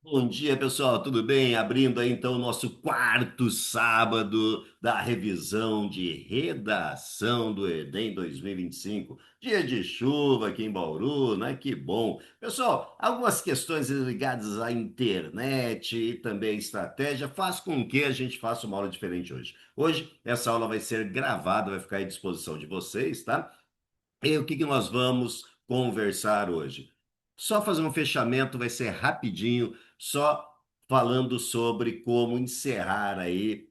Bom dia, pessoal, tudo bem? Abrindo aí então o nosso quarto sábado da revisão de redação do Enem 2025. Dia de chuva aqui em Bauru, né? Que bom. Pessoal, algumas questões ligadas à internet e também à estratégia faz com que a gente faça uma aula diferente hoje. Hoje, essa aula vai ser gravada, vai ficar à disposição de vocês, tá? E o que que nós vamos conversar hoje? Só fazer um fechamento, vai ser rapidinho, só falando sobre como encerrar aí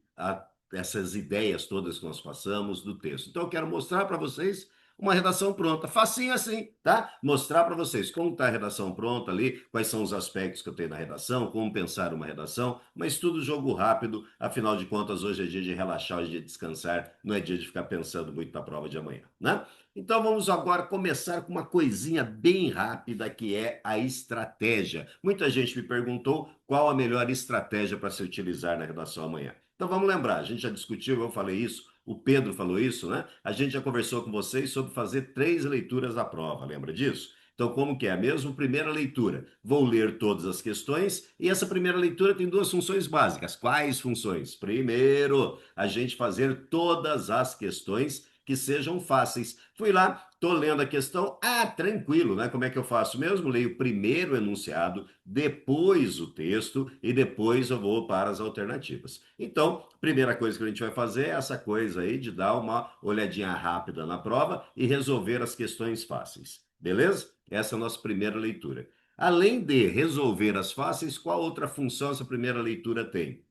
essas ideias todas que nós passamos do texto. Então, eu quero mostrar para vocês uma redação pronta, facinho assim, tá? Mostrar para vocês como está a redação pronta ali, quais são os aspectos que eu tenho na redação, como pensar uma redação, mas tudo jogo rápido, afinal de contas, hoje é dia de relaxar, hoje é dia de descansar, não é dia de ficar pensando muito na prova de amanhã, né? Então vamos agora começar com uma coisinha bem rápida que é a estratégia. Muita gente me perguntou qual a melhor estratégia para se utilizar na redação amanhã. Então vamos lembrar, a gente já discutiu, eu falei isso, o Pedro falou isso, né? A gente já conversou com vocês sobre fazer 3 leituras da prova, lembra disso? Então, como que é mesmo? Primeira leitura, vou ler todas as questões e essa primeira leitura tem 2 funções básicas. Quais funções? Primeiro, a gente fazer todas as questões que sejam fáceis. Fui lá, tô lendo a questão, tranquilo, né? Como é que eu faço mesmo? Leio primeiro o enunciado, depois o texto e depois eu vou para as alternativas. Então, primeira coisa que a gente vai fazer é essa coisa aí de dar uma olhadinha rápida na prova e resolver as questões fáceis. Beleza? Essa é a nossa primeira leitura. Além de resolver as fáceis, qual outra função essa primeira leitura tem?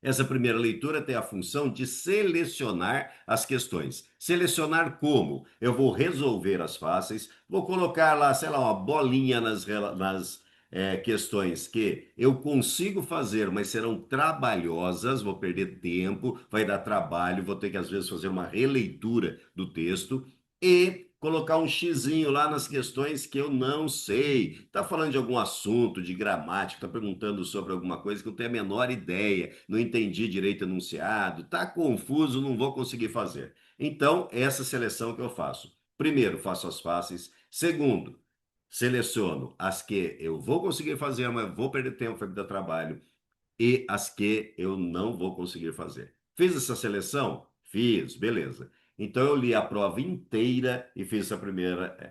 Essa primeira leitura tem a função de selecionar as questões. Selecionar como? Eu vou resolver as fáceis, vou colocar lá, sei lá, uma bolinha nas questões que eu consigo fazer, mas serão trabalhosas, vou perder tempo, vai dar trabalho, vou ter que às vezes fazer uma releitura do texto e colocar um xizinho lá nas questões que eu não sei. Está falando de algum assunto, de gramática, está perguntando sobre alguma coisa que eu tenho a menor ideia, não entendi direito o enunciado, está confuso, não vou conseguir fazer. Então, essa seleção que eu faço. Primeiro, faço as fáceis. Segundo, seleciono as que eu vou conseguir fazer, mas vou perder tempo, vai me dar trabalho e as que eu não vou conseguir fazer. Fiz essa seleção? Fiz, beleza. Então eu li a prova inteira e fiz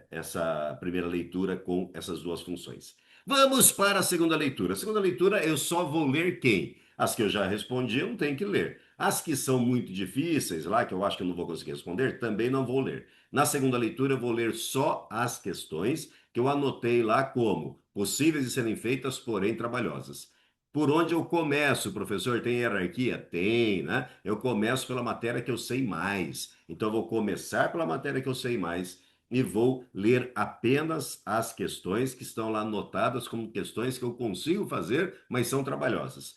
essa primeira leitura com essas 2 funções. Vamos para a segunda leitura. A segunda leitura eu só vou ler quem? As que eu já respondi, eu não tenho que ler. As que são muito difíceis, lá que eu acho que eu não vou conseguir responder, também não vou ler. Na segunda leitura, eu vou ler só as questões que eu anotei lá como possíveis de serem feitas, porém trabalhosas. Por onde eu começo, professor? Tem hierarquia? Tem, né? Eu começo pela matéria que eu sei mais. Então, eu vou começar pela matéria que eu sei mais e vou ler apenas as questões que estão lá anotadas como questões que eu consigo fazer, mas são trabalhosas.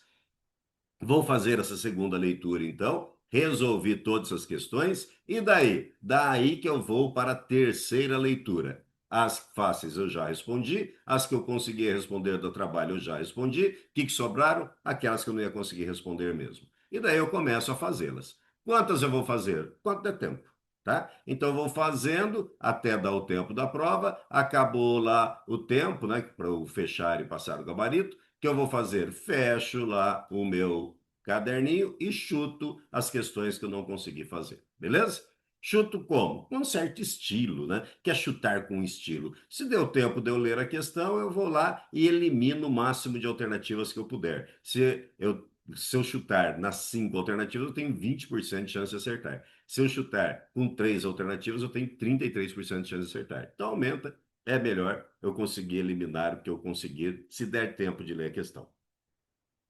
Vou fazer essa segunda leitura, então. Resolvi todas as questões. E daí? Daí que eu vou para a terceira leitura. As fáceis eu já respondi, as que eu consegui responder do trabalho eu já respondi. O que sobraram? Aquelas que eu não ia conseguir responder mesmo. E daí eu começo a fazê-las. Quantas eu vou fazer? Quanto der tempo, tá? Então eu vou fazendo até dar o tempo da prova. Acabou lá o tempo, né, para eu fechar e passar o gabarito que eu vou fazer? Fecho lá o meu caderninho e chuto as questões que eu não consegui fazer, beleza? Chuto como? Com um certo estilo, né? Que é chutar com estilo. Se deu tempo de eu ler a questão, eu vou lá e elimino o máximo de alternativas que eu puder. Se eu chutar nas 5 alternativas, eu tenho 20% de chance de acertar. Se eu chutar com 3 alternativas, eu tenho 33% de chance de acertar. Então aumenta, é melhor eu conseguir eliminar o que eu conseguir, se der tempo de ler a questão.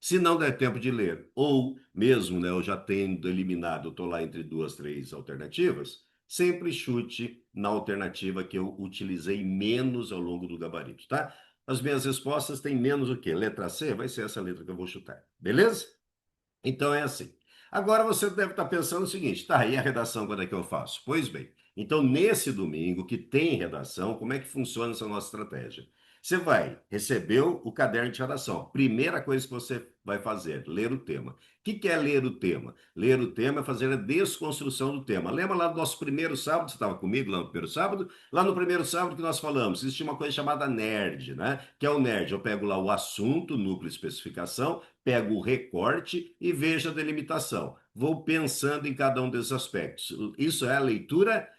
Se não der tempo de ler, ou mesmo, né, eu já tendo eliminado, eu estou lá entre 2, 3 alternativas, sempre chute na alternativa que eu utilizei menos ao longo do gabarito, tá? As minhas respostas têm menos o quê? Letra C vai ser essa letra que eu vou chutar, beleza? Então é assim. Agora você deve estar pensando o seguinte, tá, e a redação quando é que eu faço? Pois bem, então nesse domingo que tem redação, como é que funciona essa nossa estratégia? Você vai, recebeu o caderno de redação. Primeira coisa que você vai fazer, ler o tema. O que é ler o tema? Ler o tema é fazer a desconstrução do tema. Lembra lá do nosso primeiro sábado? Você estava comigo lá no primeiro sábado? Lá no primeiro sábado que nós falamos, existe uma coisa chamada nerd, né? Que é o nerd. Eu pego lá o assunto, núcleo, especificação, pego o recorte e vejo a delimitação. Vou pensando em cada um desses aspectos. Isso é a leitura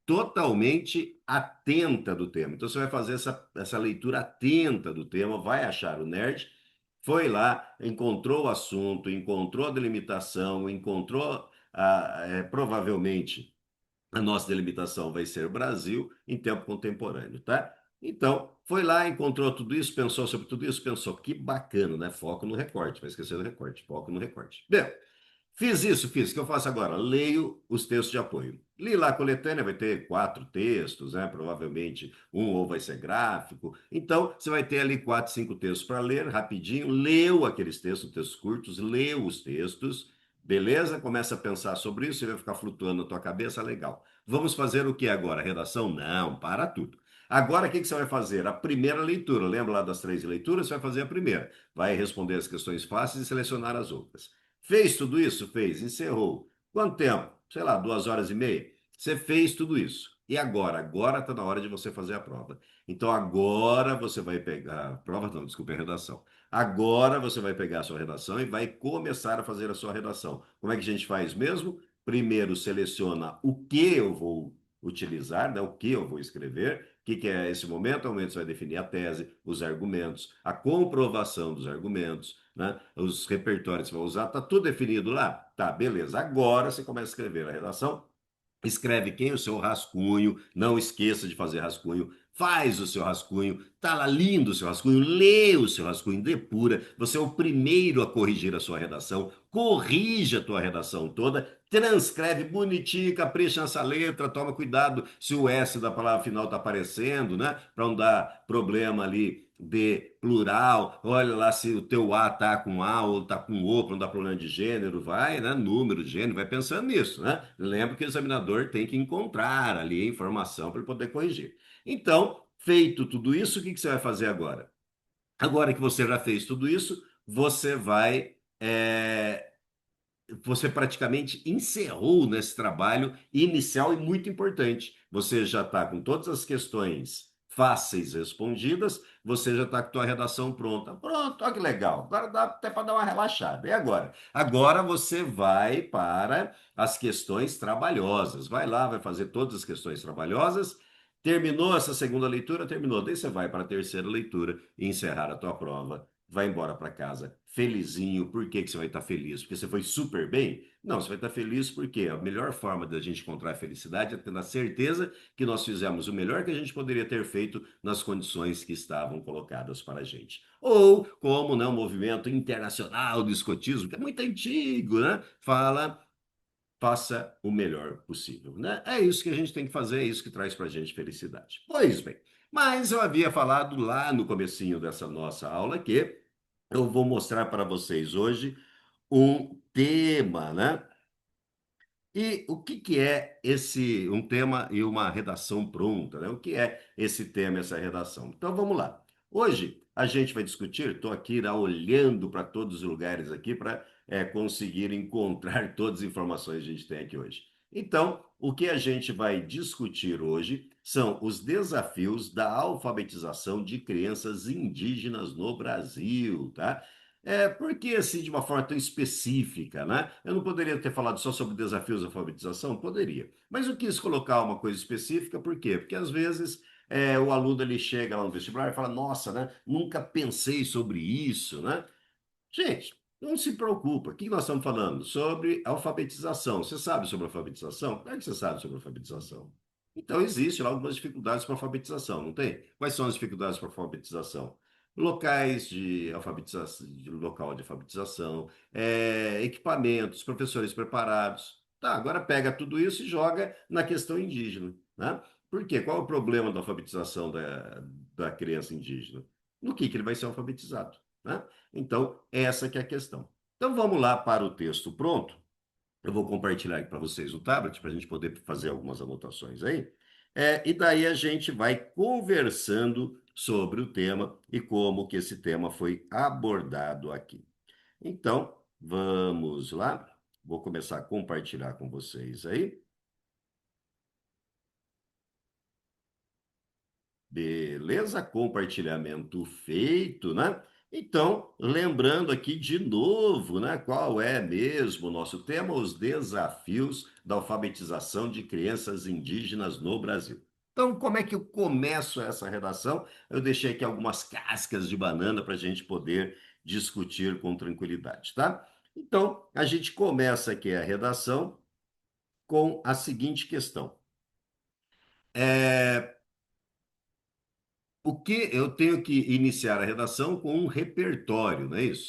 totalmente atenta do tema. Então você vai fazer essa leitura atenta do tema, vai achar o nerd, foi lá, encontrou o assunto, encontrou a delimitação, encontrou provavelmente a nossa delimitação vai ser o Brasil em tempo contemporâneo, tá? Então, foi lá, encontrou tudo isso, pensou sobre tudo isso, pensou que bacana, né? Foco no recorte, vai esquecer do recorte, foco no recorte. Bem, fiz isso, fiz. O que eu faço agora? Leio os textos de apoio. Li lá a coletânea, vai ter 4 textos, né? Provavelmente um ou vai ser gráfico. Então, você vai ter ali 4, 5 textos para ler rapidinho. Leu aqueles textos, textos curtos, leu os textos. Beleza? Começa a pensar sobre isso, você vai ficar flutuando na tua cabeça, legal. Vamos fazer o que agora? Redação? Não, para tudo. Agora, o que que você vai fazer? A primeira leitura. Lembra lá das 3 leituras? Você vai fazer a primeira. Vai responder as questões fáceis e selecionar as outras. Fez tudo isso? Fez. Encerrou. Quanto tempo? Sei lá, 2 horas e meia. Você fez tudo isso. E agora? Agora está na hora de você fazer a prova. Então agora você vai pegar. Prova não, desculpa, a redação. Agora você vai pegar a sua redação e vai começar a fazer a sua redação. Como é que a gente faz mesmo? Primeiro seleciona o que eu vou utilizar, né? O que eu vou escrever. O que é esse momento? O momento você vai definir a tese, os argumentos, a comprovação dos argumentos, né? Os repertórios que você vai usar, tá tudo definido lá? Tá, beleza. Agora você começa a escrever a redação. Escreve quem é o seu rascunho, não esqueça de fazer rascunho, faz o seu rascunho, tá lá lindo o seu rascunho, lê o seu rascunho, depura, você é o primeiro a corrigir a sua redação, corrige a tua redação toda, transcreve bonitinho, capricha nessa letra, toma cuidado se o S da palavra final tá aparecendo, né? Para não dar problema ali de plural, olha lá se o teu A tá com A ou tá com O, para não dar problema de gênero, vai, né? Número, gênero, vai pensando nisso, né? Lembra que o examinador tem que encontrar ali a informação para ele poder corrigir. Então, feito tudo isso, o que que você vai fazer agora? Agora que você já fez tudo isso, você praticamente encerrou nesse trabalho inicial e muito importante. Você já está com todas as questões fáceis respondidas, você já está com a tua redação pronta. Pronto, olha que legal. Agora dá até para dar uma relaxada. E agora? Agora você vai para as questões trabalhosas. Vai lá, vai fazer todas as questões trabalhosas. Terminou essa segunda leitura? Terminou. Daí você vai para a terceira leitura e encerrar a tua prova, vai embora para casa felizinho. Por que que você vai estar feliz? Porque você foi super bem? Não, você vai estar feliz porque a melhor forma da gente encontrar a felicidade é tendo a certeza que nós fizemos o melhor que a gente poderia ter feito nas condições que estavam colocadas para a gente. Ou, como né, o movimento internacional do escotismo, que é muito antigo, né? Fala, faça o melhor possível, né? É isso que a gente tem que fazer, é isso que traz para a gente felicidade. Pois bem, mas eu havia falado lá no comecinho dessa nossa aula que eu vou mostrar para vocês hoje um tema, né? E o que que é esse um tema e uma redação pronta, né? O que é esse tema e essa redação? Então vamos lá. Hoje a gente vai discutir, estou aqui olhando para todos os lugares aqui para conseguir encontrar todas as informações que a gente tem aqui hoje. Então, o que a gente vai discutir hoje são os desafios da alfabetização de crianças indígenas no Brasil, tá? Por que assim de uma forma tão específica, né? Eu não poderia ter falado só sobre desafios da alfabetização? Poderia. Mas eu quis colocar uma coisa específica, por quê? Porque às vezes o aluno ele chega lá no vestibular e fala, nossa, né? Nunca pensei sobre isso, né? Gente, não se preocupa. O que nós estamos falando? Sobre alfabetização. Você sabe sobre alfabetização? Como é que você sabe sobre alfabetização? Então, existe lá algumas dificuldades para alfabetização, não tem? Quais são as dificuldades para alfabetização? Locais de alfabetização, de local de alfabetização, equipamentos, professores preparados. Tá, agora pega tudo isso e joga na questão indígena, né? Por quê? Qual é o problema da alfabetização da criança indígena? No que ele vai ser alfabetizado, né? Então, essa que é a questão. Então, vamos lá para o texto pronto. Eu vou compartilhar aqui para vocês o tablet, para a gente poder fazer algumas anotações aí. E daí a gente vai conversando sobre o tema e como que esse tema foi abordado aqui. Então, vamos lá. Vou começar a compartilhar com vocês aí. Beleza? Compartilhamento feito, né? Então, lembrando aqui de novo, né? Qual é mesmo o nosso tema? Os desafios da alfabetização de crianças indígenas no Brasil. Então, como é que eu começo essa redação? Eu deixei aqui algumas cascas de banana para a gente poder discutir com tranquilidade, tá? Então, a gente começa aqui a redação com a seguinte questão. É, o que eu tenho que iniciar a redação com um repertório, não é isso?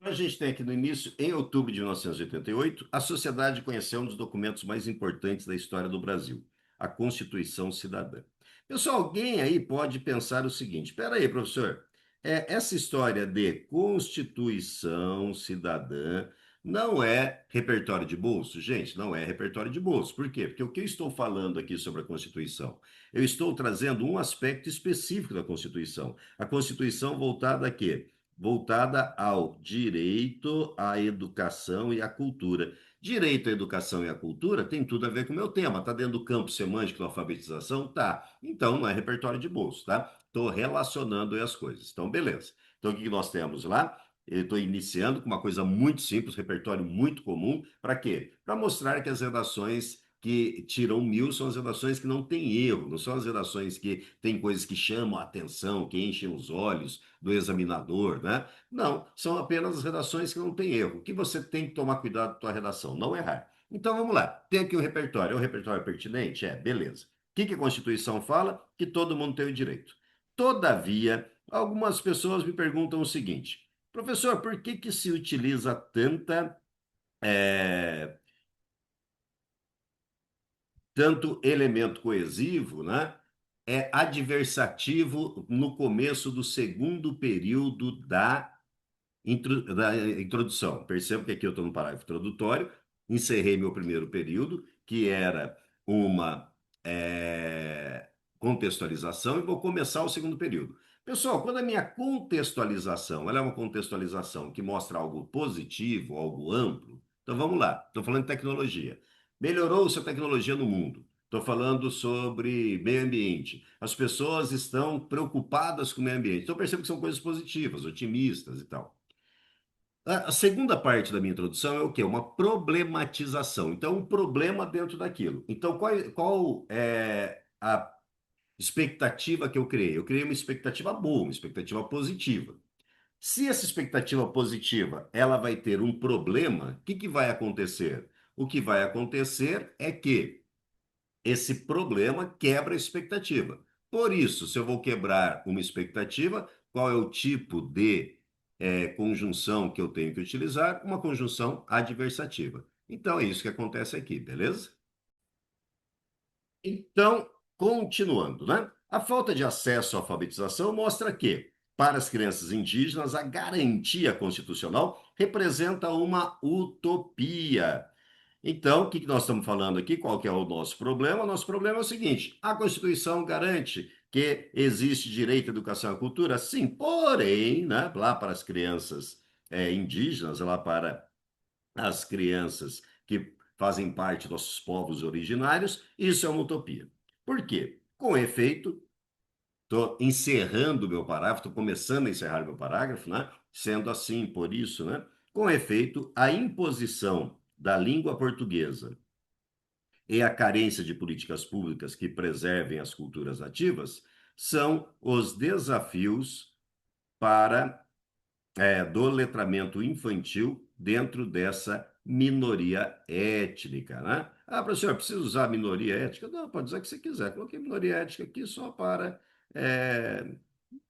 A gente tem aqui no início, em outubro de 1988, a sociedade conheceu um dos documentos mais importantes da história do Brasil, a Constituição Cidadã. Pessoal, alguém aí pode pensar o seguinte: espera aí, professor, essa história de Constituição Cidadã não é repertório de bolso? Gente, não é repertório de bolso. Por quê? Porque o que eu estou falando aqui sobre a Constituição? Eu estou trazendo um aspecto específico da Constituição. A Constituição voltada a quê? Voltada ao direito à educação e à cultura. Direito à educação e à cultura tem tudo a ver com o meu tema. Está dentro do campo semântico da alfabetização? Tá. Então não é repertório de bolso, tá? Estou relacionando aí as coisas. Então, beleza. Então, o que nós temos lá? Eu estou iniciando com uma coisa muito simples, repertório muito comum. Para quê? Para mostrar que as redações que tiram 1000 são as redações que não têm erro, não são as redações que têm coisas que chamam a atenção, que enchem os olhos do examinador, né? Não, são apenas as redações que não têm erro. O que você tem que tomar cuidado com a tua redação? Não errar. Então vamos lá. Tem aqui o repertório. É um repertório pertinente? Beleza. O que a Constituição fala? Que todo mundo tem o direito. Todavia, algumas pessoas me perguntam o seguinte: professor, por que se utiliza é, tanto elemento coesivo, né? É adversativo no começo do segundo período da introdução. Percebo que aqui eu estou no parágrafo introdutório, encerrei meu primeiro período, que era uma contextualização, e vou começar o segundo período. Pessoal, quando a minha contextualização, ela é uma contextualização que mostra algo positivo, algo amplo, então vamos lá, estou falando de tecnologia. Melhorou-se a tecnologia no mundo. Estou falando sobre meio ambiente. As pessoas estão preocupadas com o meio ambiente. Então, percebo que são coisas positivas, otimistas e tal. A segunda parte da minha introdução é o quê? Uma problematização. Então, um problema dentro daquilo. Então, qual é a expectativa que eu criei? Eu criei uma expectativa boa, uma expectativa positiva. Se essa expectativa positiva ela vai ter um problema, o que vai acontecer? O que vai acontecer é que esse problema quebra a expectativa. Por isso, se eu vou quebrar uma expectativa, qual é o tipo de conjunção que eu tenho que utilizar? Uma conjunção adversativa. Então, é isso que acontece aqui, beleza? Então, continuando, né? A falta de acesso à alfabetização mostra que, para as crianças indígenas, a garantia constitucional representa uma utopia. Então, o que nós estamos falando aqui? Qual que é o nosso problema? O nosso problema é o seguinte: a Constituição garante que existe direito à educação e à cultura? Sim, porém, né, lá para as crianças indígenas, lá para as crianças que fazem parte dos nossos povos originários, isso é uma utopia. Por quê? Com efeito, estou encerrando o meu parágrafo, estou começando a encerrar o meu parágrafo, né? Sendo assim, por isso, né? Com efeito, a imposição da língua portuguesa e a carência de políticas públicas que preservem as culturas nativas são os desafios para do letramento infantil dentro dessa minoria étnica, né? Ah, professor, precisa usar minoria étnica? Não, pode usar o que você quiser. Coloquei minoria étnica aqui só para é,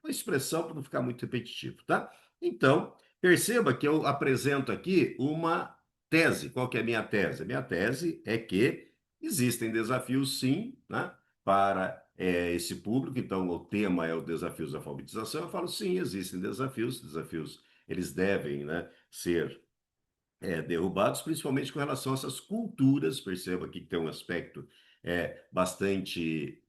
uma expressão para não ficar muito repetitivo, tá? Então, perceba que eu apresento aqui uma tese. Qual que é a minha tese? A minha tese é que existem desafios, sim, né, para esse público. Então, o tema é o desafios da alfabetização. Eu falo, sim, existem desafios. Desafios, eles devem, né, ser derrubados, principalmente com relação a essas culturas. Perceba aqui que tem um aspecto bastante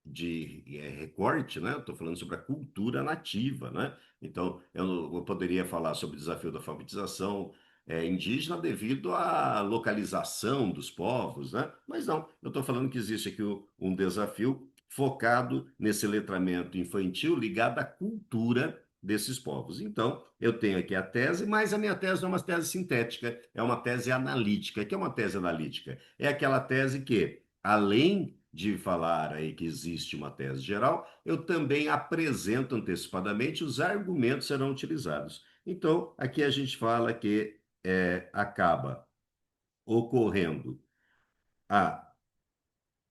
de recorte, né? Estou falando sobre a cultura nativa, né? Então, eu poderia falar sobre o desafio da alfabetização indígena devido à localização dos povos, né? Mas não, eu estou falando que existe aqui um desafio focado nesse letramento infantil ligado à cultura desses povos. Então, eu tenho aqui a tese, mas a minha tese não é uma tese sintética, é uma tese analítica. O que é uma tese analítica? É aquela tese que, além de falar aí que existe uma tese geral, eu também apresento antecipadamente os argumentos que serão utilizados. Então, aqui a gente fala que acaba ocorrendo a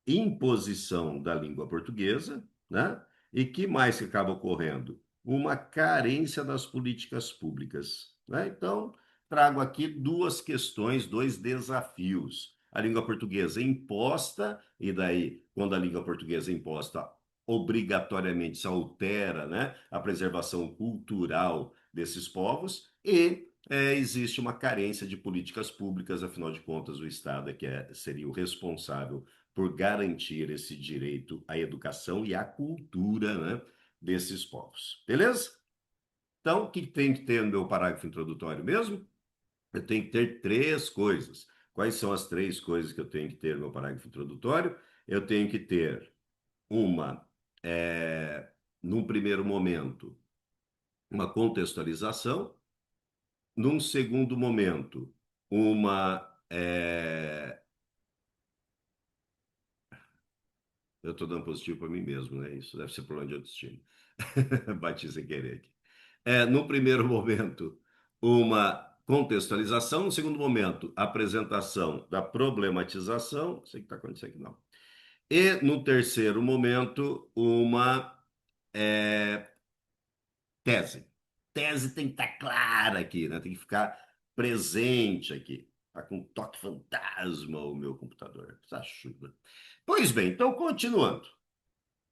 imposição da língua portuguesa, né? E que mais que acaba ocorrendo? Uma carência das políticas públicas, né? Então, trago aqui duas questões, dois desafios. A língua portuguesa é imposta, e daí, quando a língua portuguesa é imposta, obrigatoriamente se altera, né, a preservação cultural desses povos, e existe uma carência de políticas públicas, afinal de contas, o Estado é que seria o responsável por garantir esse direito à educação e à cultura, né, desses povos. Beleza? Então, o que tem que ter no meu parágrafo introdutório mesmo? Eu tenho que ter três coisas. Quais são as três coisas que eu tenho que ter no meu parágrafo introdutório? Eu tenho que ter uma, num primeiro momento, uma contextualização, num segundo momento, uma. Eu estou dando positivo para mim mesmo, né? Isso deve ser problema de autoestima. Bati sem querer aqui. No primeiro momento, uma contextualização. No segundo momento, apresentação da problematização. Não sei o que está acontecendo aqui, não. E no terceiro momento, uma é, tese. Tese tem que estar clara aqui, né? Tem que ficar presente aqui. Está com um toque fantasma o meu computador. Isso ajuda. Pois bem, então, continuando.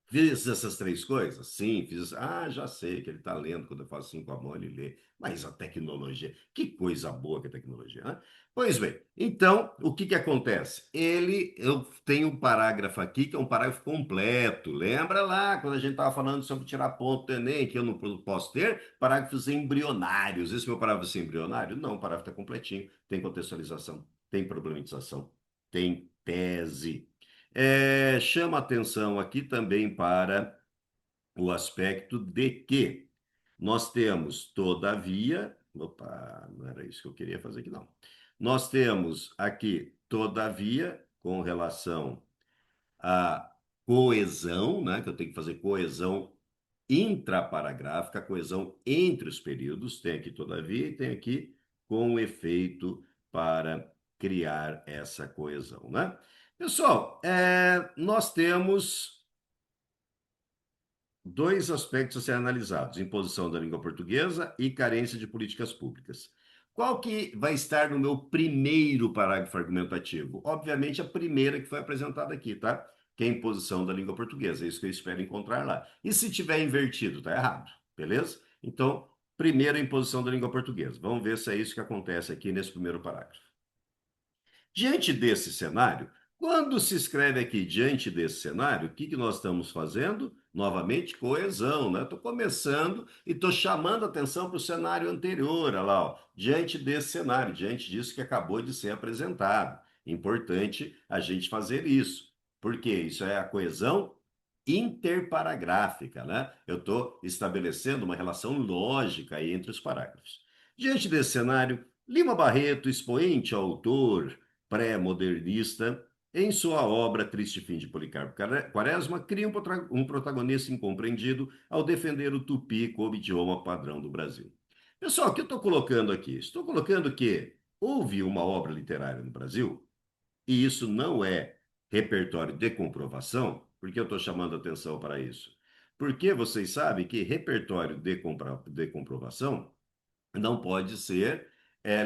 Fiz essas três coisas? Sim, fiz. Ah, já sei que ele está lendo, quando eu faço assim com a mão, ele lê. Mas a tecnologia, que coisa boa que é a tecnologia, né? Pois bem, então, o que que acontece? Eu tenho um parágrafo aqui, que é um parágrafo completo. Lembra lá, quando a gente estava falando sobre tirar ponto do Enem, que eu não posso ter parágrafos embrionários. Esse meu parágrafo é embrionário? Não, o parágrafo está completinho. Tem contextualização, tem problematização, tem tese. Chama atenção aqui também para o aspecto de que nós temos, todavia, opa, não era isso que eu queria fazer aqui, não. Nós temos aqui, todavia, com relação à coesão, né, que eu tenho que fazer coesão intraparagráfica, coesão entre os períodos, tem aqui, todavia, e tem aqui com efeito para criar essa coesão, né? Pessoal, nós temos dois aspectos a ser analisados: imposição da língua portuguesa e carência de políticas públicas. Qual que vai estar no meu primeiro parágrafo argumentativo? Obviamente, a primeira que foi apresentada aqui, tá? Que é a imposição da língua portuguesa. É isso que eu espero encontrar lá. E se tiver invertido, tá errado, beleza? Então, primeiro a imposição da língua portuguesa. Vamos ver se é isso que acontece aqui nesse primeiro parágrafo. Diante desse cenário, quando se escreve aqui diante desse cenário, o que que nós estamos fazendo? Novamente, coesão, né? Estou começando e estou chamando a atenção para o cenário anterior, olha lá, ó, diante desse cenário, diante disso que acabou de ser apresentado. Importante a gente fazer isso, porque isso é a coesão interparagráfica, né? Eu estou estabelecendo uma relação lógica aí entre os parágrafos. Diante desse cenário, Lima Barreto, expoente, autor, pré-modernista, em sua obra Triste Fim de Policarpo Quaresma, cria um protagonista incompreendido ao defender o tupi como idioma padrão do Brasil. Pessoal, o que eu estou colocando aqui? Estou colocando que houve uma obra literária no Brasil, e isso não é repertório de comprovação, porque eu estou chamando atenção para isso. Porque vocês sabem que repertório de comprovação não pode ser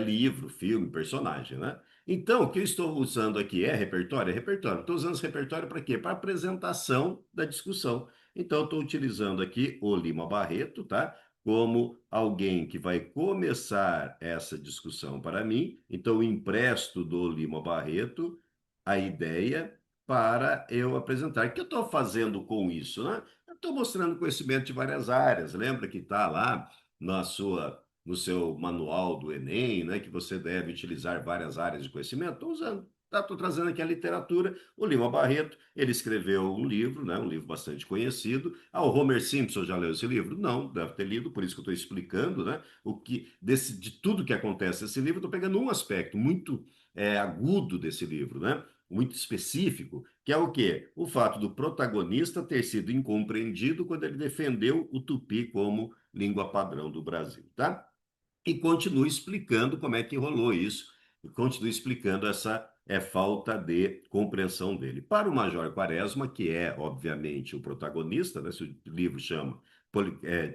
livro, filme, personagem, né? Então, o que eu estou usando aqui é repertório? É repertório. Estou usando esse repertório para quê? Para apresentação da discussão. Então, eu estou utilizando aqui o Lima Barreto, tá? Como alguém que vai começar essa discussão para mim. Então, eu empresto do Lima Barreto a ideia para eu apresentar. O que eu estou fazendo com isso, né? Eu estou mostrando conhecimento de várias áreas. Lembra que está lá no seu manual do Enem, né? Que você deve utilizar várias áreas de conhecimento. Estou usando. Tá, estou trazendo aqui a literatura. O Lima Barreto, ele escreveu um livro, né? Um livro bastante conhecido. Ah, o Homer Simpson já leu esse livro? Não, deve ter lido, por isso que eu estou explicando, né? De tudo que acontece nesse livro, eu estou pegando um aspecto muito agudo desse livro, né? Muito específico, que é o quê? O fato do protagonista ter sido incompreendido quando ele defendeu o tupi como língua padrão do Brasil, tá? E continua explicando como é que rolou isso, e continua explicando essa falta de compreensão dele. Para o Major Quaresma, que é, obviamente, o protagonista, né? Se o livro chama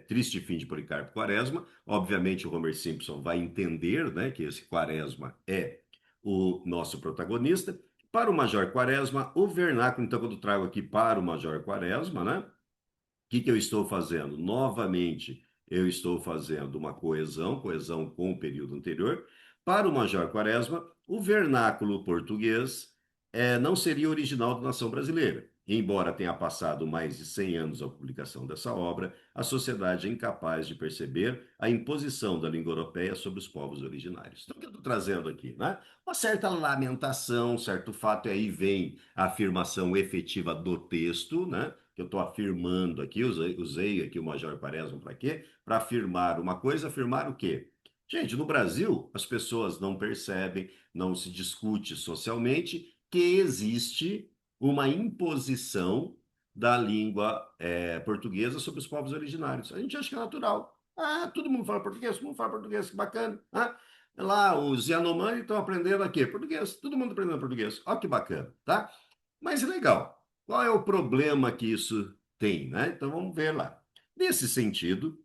Triste Fim de Policarpo Quaresma, obviamente o Homer Simpson vai entender, né, que esse Quaresma é o nosso protagonista. Para o Major Quaresma, o vernáculo, então, quando eu trago aqui para o Major Quaresma, né? Que eu estou fazendo? Novamente, eu estou fazendo uma coesão com o período anterior. Para o Major Quaresma, o vernáculo português não seria original da nação brasileira. Embora tenha passado mais de 100 anos da publicação dessa obra, a sociedade é incapaz de perceber a imposição da língua europeia sobre os povos originários. Então, o que eu estou trazendo aqui, né? Uma certa lamentação, um certo fato, e aí vem a afirmação efetiva do texto, né? Que eu estou afirmando aqui, usei aqui o Major Quaresma para quê? Para afirmar uma coisa, afirmar o quê? Gente, no Brasil, as pessoas não percebem, não se discute socialmente que existe uma imposição da língua portuguesa sobre os povos originários. A gente acha que é natural. Ah, todo mundo fala português, que bacana. Ah, lá, os Yanomami estão aprendendo aqui, português, todo mundo aprendendo português. Olha que bacana, tá? Mas legal. Qual é o problema que isso tem, né? Então vamos ver lá. Nesse sentido,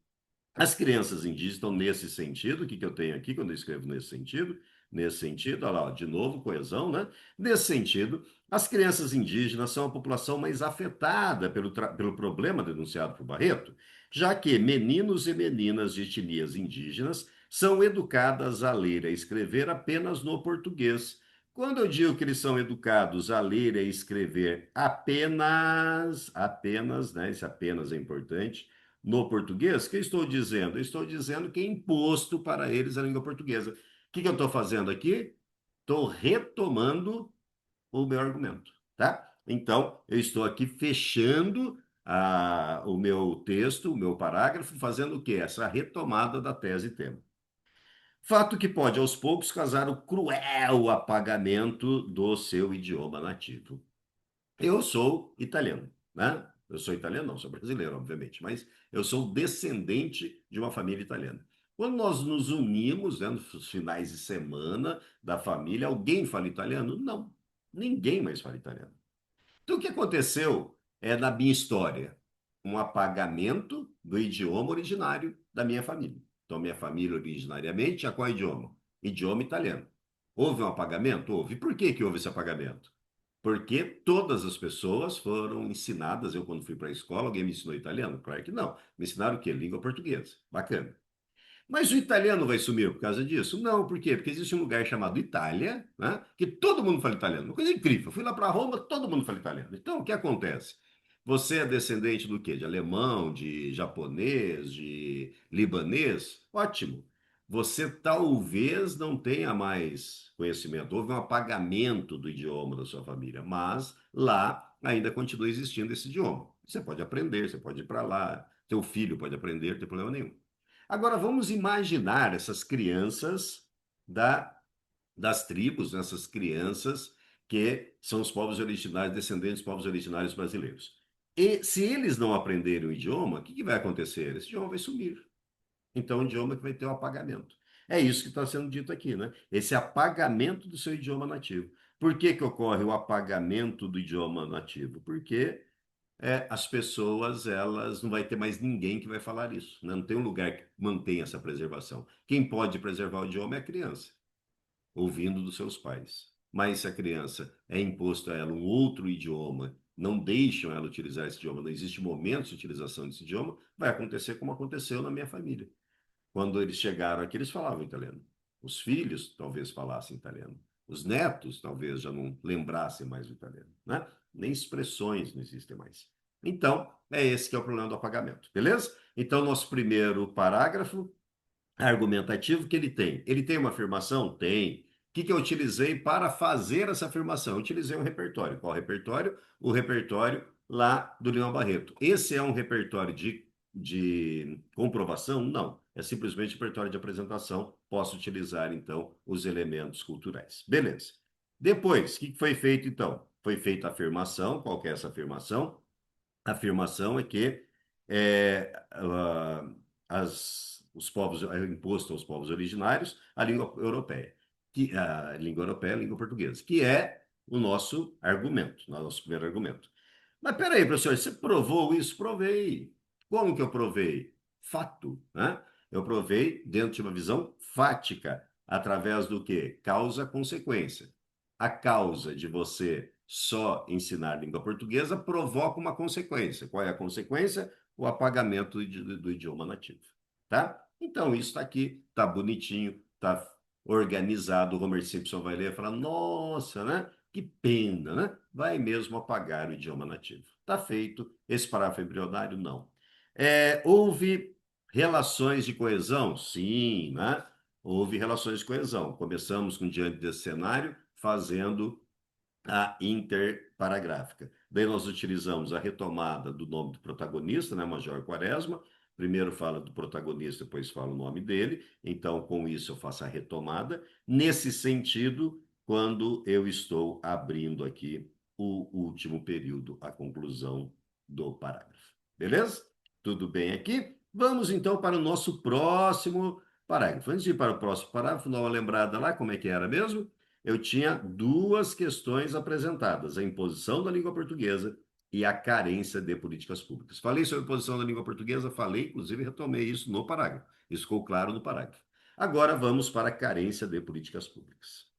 as crianças indígenas estão nesse sentido. O que que eu tenho aqui quando eu escrevo nesse sentido? Nesse sentido, olha lá, ó, de novo, coesão, né? Nesse sentido, as crianças indígenas são a população mais afetada pelo problema denunciado por Barreto, já que meninos e meninas de etnias indígenas são educadas a ler e a escrever apenas no português. Quando eu digo que eles são educados a ler e a escrever apenas, né? Esse apenas é importante no português, o que eu estou dizendo? Eu estou dizendo que é imposto para eles a língua portuguesa. O que que eu estou fazendo aqui? Estou retomando o meu argumento, tá? Então, eu estou aqui fechando o meu texto, o meu parágrafo, fazendo o quê? Essa retomada da tese tema. Fato que pode, aos poucos, causar o cruel apagamento do seu idioma nativo. Eu sou italiano, né? Eu sou italiano, não, sou brasileiro, obviamente, mas eu sou descendente de uma família italiana. Quando nós nos unimos, né, nos finais de semana da família, alguém fala italiano? Não, ninguém mais fala italiano. Então, o que aconteceu na minha história? Um apagamento do idioma originário da minha família. Então, minha família originariamente tinha qual idioma? Idioma italiano. Houve um apagamento? Houve. Por que que houve esse apagamento? Porque todas as pessoas foram ensinadas. Eu, quando fui para a escola, alguém me ensinou italiano? Claro que não. Me ensinaram o quê? Língua portuguesa. Bacana. Mas o italiano vai sumir por causa disso? Não, por quê? Porque existe um lugar chamado Itália, né, que todo mundo fala italiano. Uma coisa incrível. Eu fui lá para Roma, todo mundo fala italiano. Então, o que acontece? Você é descendente do quê? De alemão, de japonês, de libanês? Ótimo. Você talvez não tenha mais conhecimento. Houve um apagamento do idioma da sua família, mas lá ainda continua existindo esse idioma. Você pode aprender, você pode ir para lá, teu filho pode aprender, não tem problema nenhum. Agora vamos imaginar essas crianças da, das tribos, essas crianças que são os povos originários, descendentes dos povos originários brasileiros. E se eles não aprenderem o idioma, o que que vai acontecer? Esse idioma vai sumir. Então, o idioma que vai ter o apagamento. É isso que está sendo dito aqui, né? Esse apagamento do seu idioma nativo. Por que que ocorre o apagamento do idioma nativo? Porque as pessoas, elas não vai ter mais ninguém que vai falar isso, né? Não tem um lugar que mantenha essa preservação. Quem pode preservar o idioma é a criança, ouvindo dos seus pais. Mas se a criança é imposto a ela um outro idioma, não deixam ela utilizar esse idioma, não existe momento de utilização desse idioma, vai acontecer como aconteceu na minha família. Quando eles chegaram aqui, eles falavam italiano. Os filhos talvez falassem italiano. Os netos talvez já não lembrassem mais o italiano, né? Nem expressões não existem mais. Então, é esse que é o problema do apagamento, beleza? Então, nosso primeiro parágrafo argumentativo que ele tem. Ele tem uma afirmação? Tem. O que eu utilizei para fazer essa afirmação? Eu utilizei um repertório. Qual repertório? O repertório lá do Leão Barreto. Esse é um repertório de comprovação? Não. É simplesmente repertório de apresentação. Posso utilizar, então, os elementos culturais. Beleza. Depois, o que foi feito, então? Foi feita a afirmação. Qual que é essa afirmação? A afirmação é que os povos, é imposto aos povos originários a língua europeia, a língua portuguesa, que é o nosso argumento, nosso primeiro argumento. Mas peraí, professor, você provou isso? Provei. Como que eu provei? Fato, né? Eu provei dentro de uma visão fática, através do quê? Causa-consequência. A causa de você só ensinar língua portuguesa provoca uma consequência. Qual é a consequência? O apagamento do idioma nativo, tá? Então, isso está aqui, está bonitinho, está organizado. O Homer Simpson vai ler e falar, nossa, né? Que pena, né? Vai mesmo apagar o idioma nativo. Está feito. Esse parágrafo embrionário, não. Houve relações de coesão? Sim, né? Houve relações de coesão. Começamos com diante desse cenário, fazendo a interparagráfica. Daí nós utilizamos a retomada do nome do protagonista, né, Major Quaresma. Primeiro fala do protagonista, depois fala o nome dele. Então, com isso, eu faço a retomada. Nesse sentido, quando eu estou abrindo aqui o último período, a conclusão do parágrafo. Beleza? Tudo bem aqui? Vamos então para o nosso próximo parágrafo. Antes de ir para o próximo parágrafo, dá uma lembrada lá, como é que era mesmo? Eu tinha duas questões apresentadas: a imposição da língua portuguesa e a carência de políticas públicas. Falei sobre a imposição da língua portuguesa, falei, inclusive retomei isso no parágrafo. Isso ficou claro no parágrafo. Agora vamos para a carência de políticas públicas.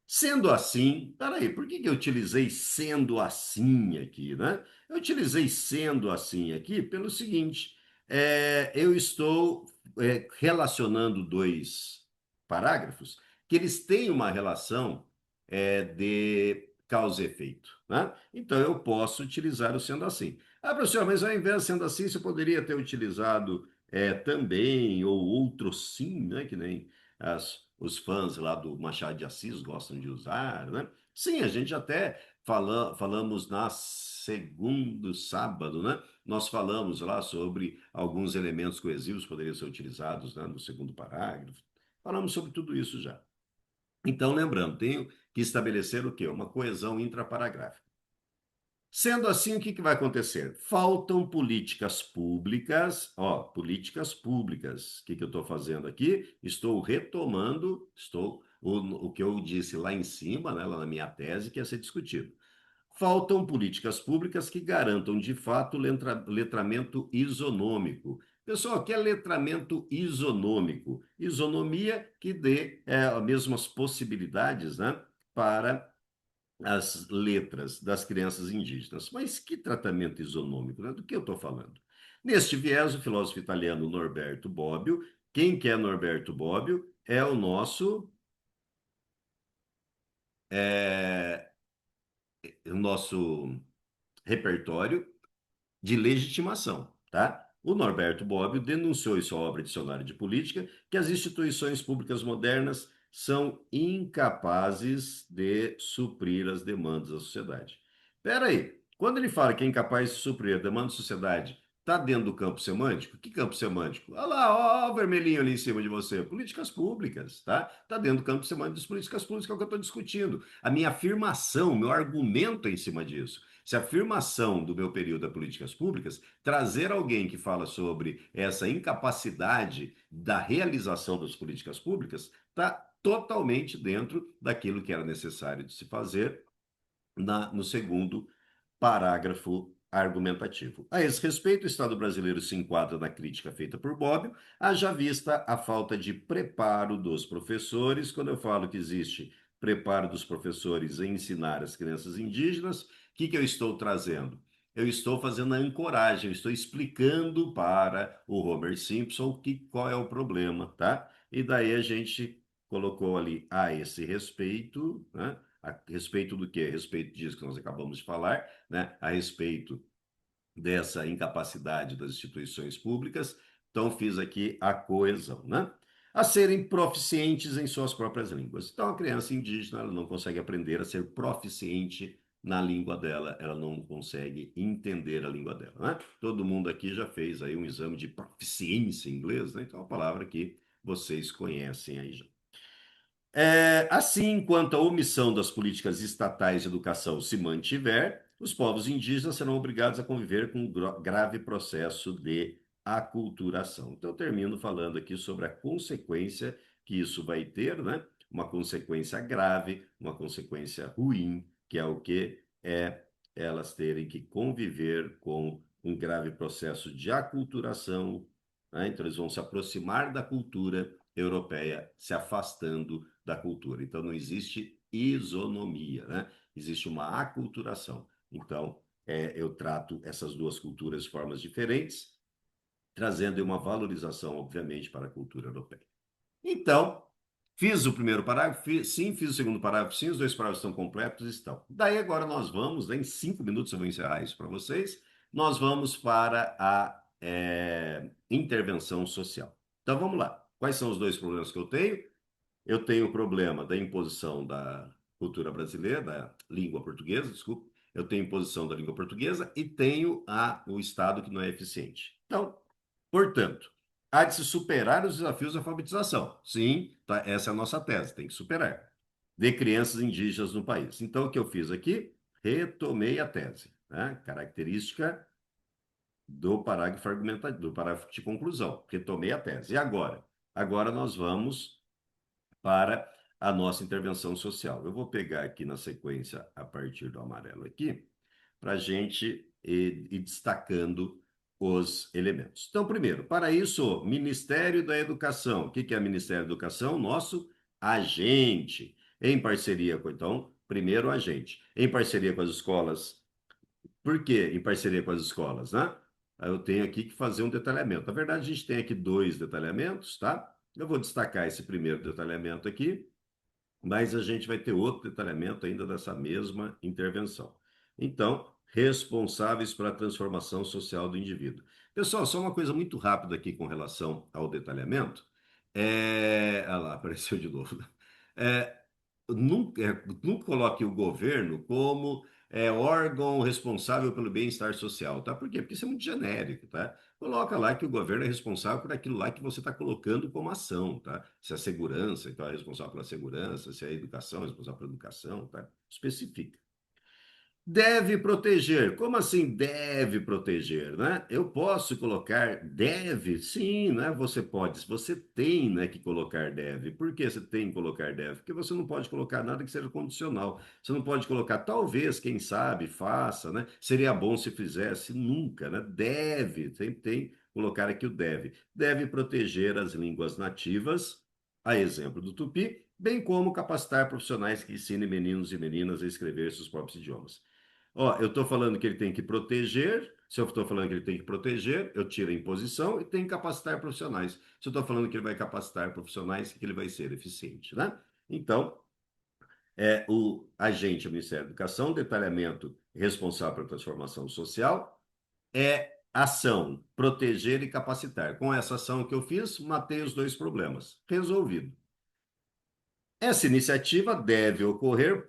Sendo assim, peraí, por que eu utilizei sendo assim aqui, né? Eu utilizei sendo assim aqui pelo seguinte: eu estou relacionando dois parágrafos que eles têm uma relação de causa e efeito, né? Então eu posso utilizar o sendo assim. Ah, professor, mas ao invés de sendo assim, você poderia ter utilizado também ou outro sim, né? Que nem os fãs lá do Machado de Assis gostam de usar, né? Sim, a gente até falamos na segundo sábado, né? Nós falamos lá sobre alguns elementos coesivos que poderiam ser utilizados, né, no segundo parágrafo. Falamos sobre tudo isso já. Então, lembrando, tenho que estabelecer o quê? Uma coesão intraparágrafa. Sendo assim, o que vai acontecer? Faltam políticas públicas, ó, políticas públicas. O que eu estou fazendo aqui? Estou retomando, o que eu disse lá em cima, né, lá na minha tese, que ia ser discutido. Faltam políticas públicas que garantam, de fato, letramento isonômico. Pessoal, o que é letramento isonômico? Isonomia que dê as mesmas possibilidades, né, para as letras das crianças indígenas. Mas que tratamento isonômico, né? Do que eu estou falando? Neste viés, o filósofo italiano Norberto Bobbio, quem que é Norberto Bobbio? É é, o nosso repertório de legitimação, tá? O Norberto Bobbio denunciou em sua obra Dicionário de Política que as instituições públicas modernas são incapazes de suprir as demandas da sociedade. Espera aí, quando ele fala que é incapaz de suprir a demanda da sociedade, está dentro do campo semântico? Que campo semântico? Olha lá, ó, o vermelhinho ali em cima de você. Políticas públicas, tá? Está dentro do campo semântico das políticas públicas, que é o que eu estou discutindo. A minha afirmação, meu argumento é em cima disso. Se a afirmação do meu período é políticas públicas, trazer alguém que fala sobre essa incapacidade da realização das políticas públicas está totalmente dentro daquilo que era necessário de se fazer no segundo parágrafo argumentativo. A esse respeito, o Estado brasileiro se enquadra na crítica feita por Bobbio, haja vista a falta de preparo dos professores. Quando eu falo que existe preparo dos professores em ensinar as crianças indígenas, o que eu estou trazendo? Eu estou fazendo a ancoragem, eu estou explicando para o Homer Simpson qual é o problema, tá? E daí a gente colocou ali a esse respeito, né? A respeito do quê? A respeito disso que nós acabamos de falar, né? A respeito dessa incapacidade das instituições públicas. Então, fiz aqui a coesão, né? A serem proficientes em suas próprias línguas. Então, a criança indígena ela não consegue aprender a ser proficiente na língua dela, ela não consegue entender a língua dela, né? Todo mundo aqui já fez aí um exame de proficiência em inglês, né? Então, é uma palavra que vocês conhecem aí já. Assim, enquanto a omissão das políticas estatais de educação se mantiver, os povos indígenas serão obrigados a conviver com um grave processo de aculturação. Então, eu termino falando aqui sobre a consequência que isso vai ter, né? Uma consequência grave, uma consequência ruim, que é o que é elas terem que conviver com um grave processo de aculturação, né? Então, eles vão se aproximar da cultura europeia, se afastando da cultura. Então, não existe isonomia, né? Existe uma aculturação. Então, eu trato essas duas culturas de formas diferentes, trazendo uma valorização, obviamente, para a cultura europeia. Então, fiz o primeiro parágrafo, sim, fiz o segundo parágrafo, sim, os dois parágrafos estão completos, estão. Daí agora nós vamos, né, em 5 minutos eu vou encerrar isso para vocês, nós vamos para a intervenção social. Então vamos lá. Quais são os dois problemas que eu tenho? Eu tenho o problema da imposição da cultura brasileira, da língua portuguesa, desculpa. Eu tenho imposição da língua portuguesa e tenho o Estado que não é eficiente. Então, portanto, há de se superar os desafios da alfabetização. Sim, tá, essa é a nossa tese, tem que superar. De crianças indígenas no país. Então, o que eu fiz aqui? Retomei a tese, né? Característica do parágrafo argumentativo, do parágrafo de conclusão. Retomei a tese. E agora? Agora nós vamos para a nossa intervenção social. Eu vou pegar aqui na sequência, a partir do amarelo aqui, para a gente ir destacando os elementos. Então, primeiro, para isso, Ministério da Educação. O que é Ministério da Educação? Nosso agente, em parceria com, então, primeiro agente, em parceria com as escolas. Por quê em parceria com as escolas, né? Eu tenho aqui que fazer um detalhamento. Na verdade, a gente tem aqui dois detalhamentos, tá? Eu vou destacar esse primeiro detalhamento aqui, mas a gente vai ter outro detalhamento ainda dessa mesma intervenção. Então, responsáveis pela transformação social do indivíduo. Pessoal, só uma coisa muito rápida aqui com relação ao detalhamento. Ah lá, apareceu de novo. É, nunca coloque o governo como órgão responsável pelo bem-estar social, tá? Por quê? Porque isso é muito genérico, tá? Coloca lá que o governo é responsável por aquilo lá que você está colocando como ação, tá? Se a segurança, então é responsável pela segurança, se a educação é responsável pela educação, tá? Especifica. Deve proteger. Como assim deve proteger, né? Eu posso colocar deve? Sim, né? Você pode. Você tem, né, que colocar deve. Por que você tem que colocar deve? Porque você não pode colocar nada que seja condicional. Você não pode colocar talvez, quem sabe, faça, né? Seria bom se fizesse. Nunca, né? Deve. Sempre tem colocar aqui o deve. Deve proteger as línguas nativas, a exemplo do tupi, bem como capacitar profissionais que ensinem meninos e meninas a escrever seus próprios idiomas. Ó, eu estou falando que ele tem que proteger. Se eu estou falando que ele tem que proteger, eu tiro a imposição e tem que capacitar profissionais. Se eu estou falando que ele vai capacitar profissionais, que ele vai ser eficiente, né? Então, o agente do Ministério da Educação, detalhamento responsável pela transformação social, ação, proteger e capacitar. Com essa ação que eu fiz, matei os dois problemas. Resolvido. Essa iniciativa deve ocorrer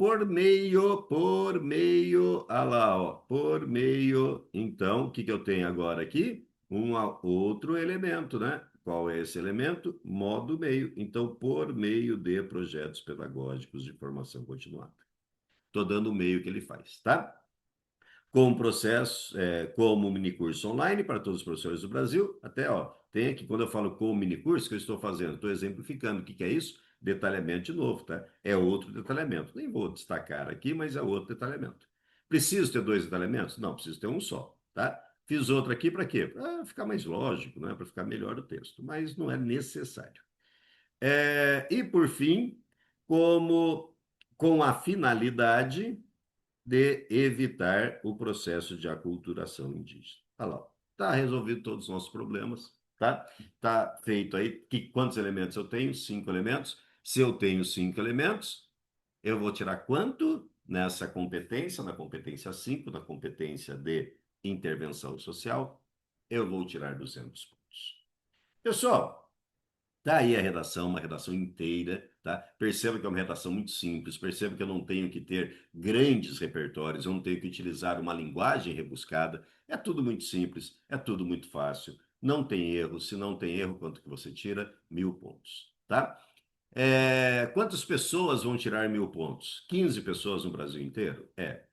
ah lá, ó, por meio. Então, o que que eu tenho agora aqui? Outro elemento, né? Qual é esse elemento? Modo meio. Então, por meio de projetos pedagógicos de formação continuada. Estou dando o meio que ele faz, tá? Com processo, como minicurso online para todos os professores do Brasil, até, ó, tem aqui, quando eu falo com minicurso, que eu estou fazendo? Estou exemplificando o que que é isso? Detalhamento de novo, tá? É outro detalhamento. Nem vou destacar aqui, mas é outro detalhamento. Preciso ter dois detalhamentos? Não, preciso ter um só, tá? Fiz outro aqui para quê? Para ficar mais lógico, né? Para ficar melhor o texto, mas não é necessário. E por fim, como com a finalidade de evitar o processo de aculturação indígena. Olha lá, está resolvido todos os nossos problemas, tá? Tá feito aí. Quantos elementos eu tenho? 5 elementos. Se eu tenho 5 elementos, eu vou tirar quanto nessa competência, na competência 5, na competência de intervenção social? Eu vou tirar 200 pontos. Pessoal, tá aí a redação, uma redação inteira, tá? Perceba que é uma redação muito simples, perceba que eu não tenho que ter grandes repertórios, eu não tenho que utilizar uma linguagem rebuscada, é tudo muito simples, é tudo muito fácil, não tem erro, se não tem erro, quanto que você tira? 1.000 pontos, tá? Quantas pessoas vão tirar 1.000 pontos? 15 pessoas no Brasil inteiro? É.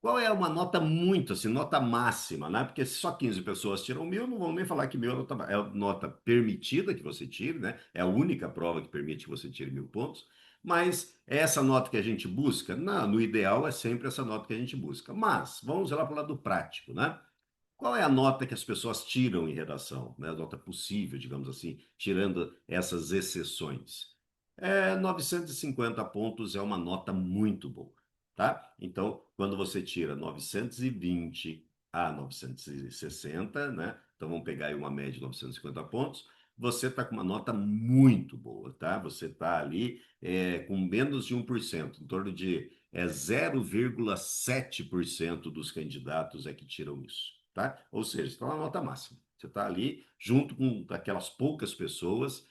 Qual é uma nota muito, assim, nota máxima, né? Porque se só 15 pessoas tiram 1.000, não vão nem falar que 1.000 é a nota permitida que você tire, né? É a única prova que permite que você tire 1.000 pontos. Mas é essa nota que a gente busca? Não, no ideal é sempre essa nota que a gente busca. Mas vamos lá para o lado prático, né? Qual é a nota que as pessoas tiram em redação, né? A nota possível, digamos assim, tirando essas exceções. 950 pontos é uma nota muito boa, tá? Então, quando você tira 920 a 960, né? Então, vamos pegar aí uma média de 950 pontos. Você está com uma nota muito boa, tá? Você está ali com menos de 1%, em torno de 0,7% dos candidatos é que tiram isso, tá? Ou seja, você está na nota máxima. Você está ali junto com aquelas poucas pessoas,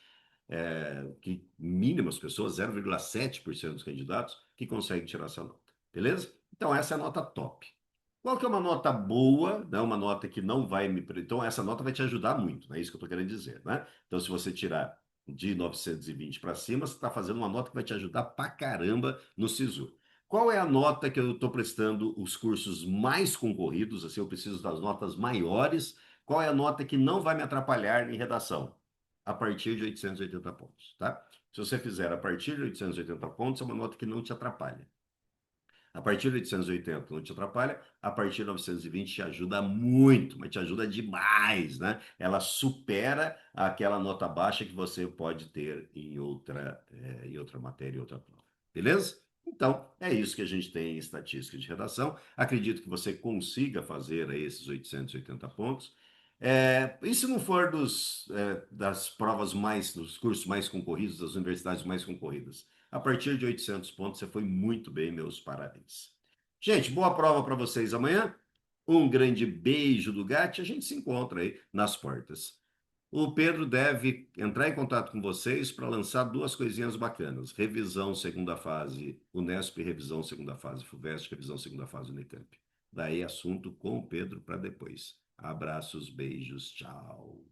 que mínimas pessoas, 0,7% dos candidatos, que conseguem tirar essa nota. Beleza? Então, essa é a nota top. Qual que é uma nota boa, né? Uma nota que não vai me. Então, essa nota vai te ajudar muito, né? É isso que eu estou querendo dizer, né? Então, se você tirar de 920 para cima, você está fazendo uma nota que vai te ajudar pra caramba no SISU. Qual é a nota que eu estou prestando os cursos mais concorridos? Assim, eu preciso das notas maiores. Qual é a nota que não vai me atrapalhar em redação? A partir de 880 pontos, tá? Se você fizer a partir de 880 pontos, é uma nota que não te atrapalha. A partir de 880 não te atrapalha, a partir de 920 te ajuda muito, mas te ajuda demais, né? Ela supera aquela nota baixa que você pode ter em outra matéria, em outra prova. Beleza? Então, é isso que a gente tem em estatística de redação. Acredito que você consiga fazer aí esses 880 pontos. E se não for das provas dos cursos mais concorridos, das universidades mais concorridas? A partir de 800 pontos, você foi muito bem, meus parabéns. Gente, boa prova para vocês amanhã. Um grande beijo do Gatti. A gente se encontra aí nas portas. O Pedro deve entrar em contato com vocês para lançar duas coisinhas bacanas. Revisão segunda fase, Unesp, revisão segunda fase, FUVEST, revisão segunda fase, Unicamp. Daí assunto com o Pedro para depois. Abraços, beijos, tchau.